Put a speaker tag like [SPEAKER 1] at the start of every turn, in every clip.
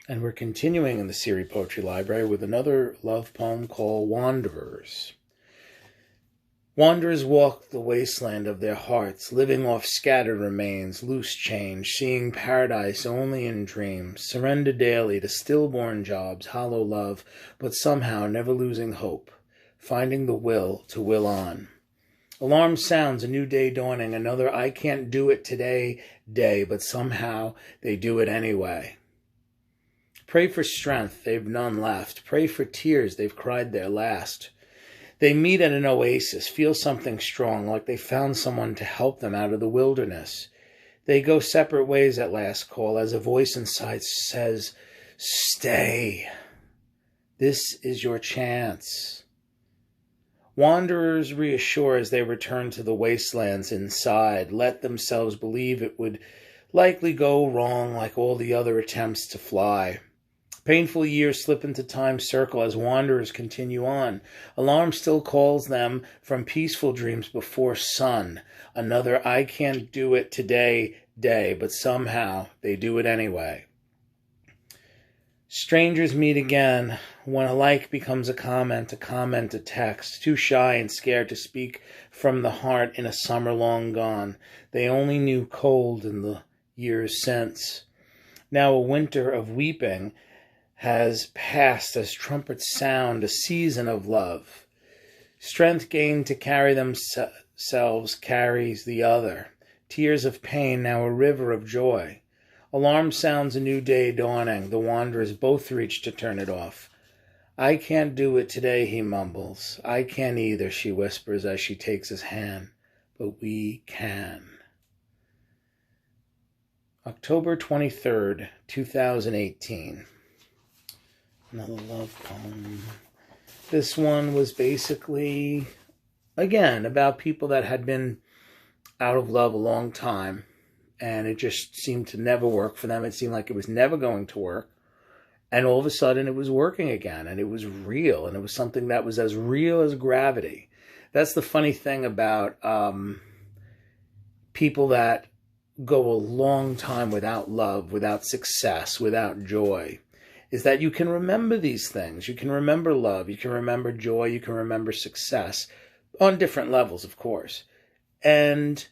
[SPEAKER 1] And we're continuing in the Seery Poetry Library with another love poem called Wanderers. Wanderers walk the wasteland of their hearts, living off scattered remains, loose change, seeing paradise only in dreams, surrender daily to stillborn jobs, hollow love, but somehow never losing hope, finding the will to will on. Alarm sounds, a new day dawning, another I can't do it today day, but somehow they do it anyway. Pray for strength, they've none left. Pray for tears, they've cried their last. They meet at an oasis, feel something strong, like they found someone to help them out of the wilderness. They go separate ways at last call, as a voice inside says, "Stay. This is your chance." Wanderers reassure as they return to the wastelands inside, let themselves believe it would likely go wrong like all the other attempts to fly. Painful years slip into time's circle as wanderers continue on. Alarm still calls them from peaceful dreams before sun. Another I can't do it today day, but somehow they do it anyway. Strangers meet again when a like becomes a comment a text, too shy and scared to speak from the heart in a summer long gone. They only knew cold in the years since. Now a winter of weeping has passed as trumpets sound, a season of love. Strength gained to carry themselves carries the other. Tears of pain, now a river of joy. Alarm sounds, a new day dawning. The wanderers both reach to turn it off. I can't do it today, he mumbles. I can't either, she whispers as she takes his hand. But we can. October 23rd, 2018. Another love poem. This one was basically, again, about people that had been out of love a long time. And it just seemed to never work for them. It seemed like it was never going to work. And all of a sudden it was working again. And it was real. And it was something that was as real as gravity. That's the funny thing about people that go a long time without love, without success, without joy, is that you can remember these things. You can remember love. You can remember joy. You can remember success on different levels, of course. And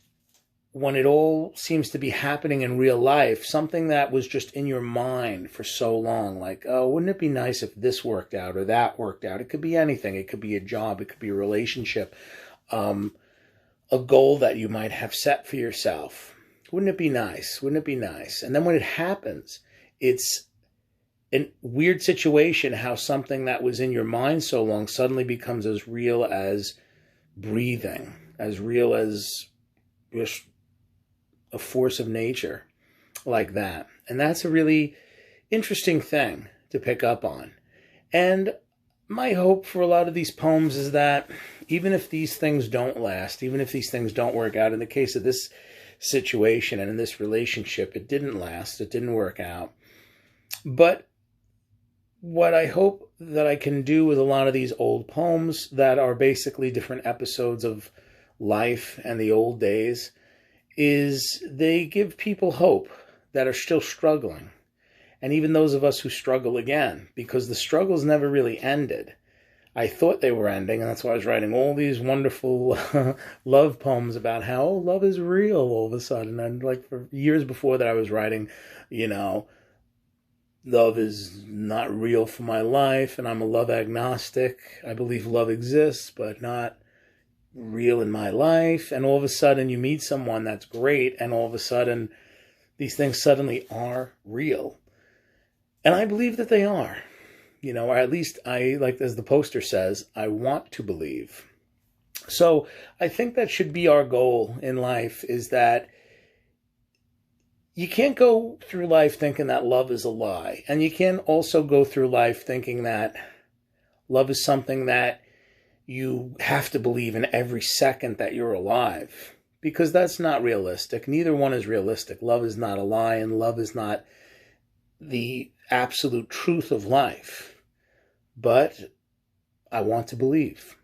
[SPEAKER 1] when it all seems to be happening in real life, something that was just in your mind for so long, like, oh, wouldn't it be nice if this worked out or that worked out? It could be anything. It could be a job. It could be a relationship, a goal that you might have set for yourself. Wouldn't it be nice? Wouldn't it be nice? And then when it happens, it's a weird situation how something that was in your mind so long suddenly becomes as real as breathing, as real as just a force of nature like that. And that's a really interesting thing to pick up on. And my hope for a lot of these poems is that even if these things don't last, even if these things don't work out, in the case of this situation and in this relationship, it didn't last, it didn't work out. But what I hope that I can do with a lot of these old poems that are basically different episodes of life and the old days is they give people hope that are still struggling. And even those of us who struggle again, because the struggles never really ended. I thought they were ending, and that's why I was writing all these wonderful love poems about how love is real all of a sudden. And like for years before that, I was writing, love is not real for my life, and I'm a love agnostic. I believe love exists, but not real in my life. And all of a sudden you meet someone that's great, and all of a sudden these things suddenly are real. And I believe that they are, or at least I, like as the poster says, I want to believe. So I think that should be our goal in life, is that you can't go through life thinking that love is a lie. And you can't also go through life thinking that love is something that you have to believe in every second that you're alive, because that's not realistic. Neither one is realistic. Love is not a lie, and love is not the absolute truth of life. But I want to believe.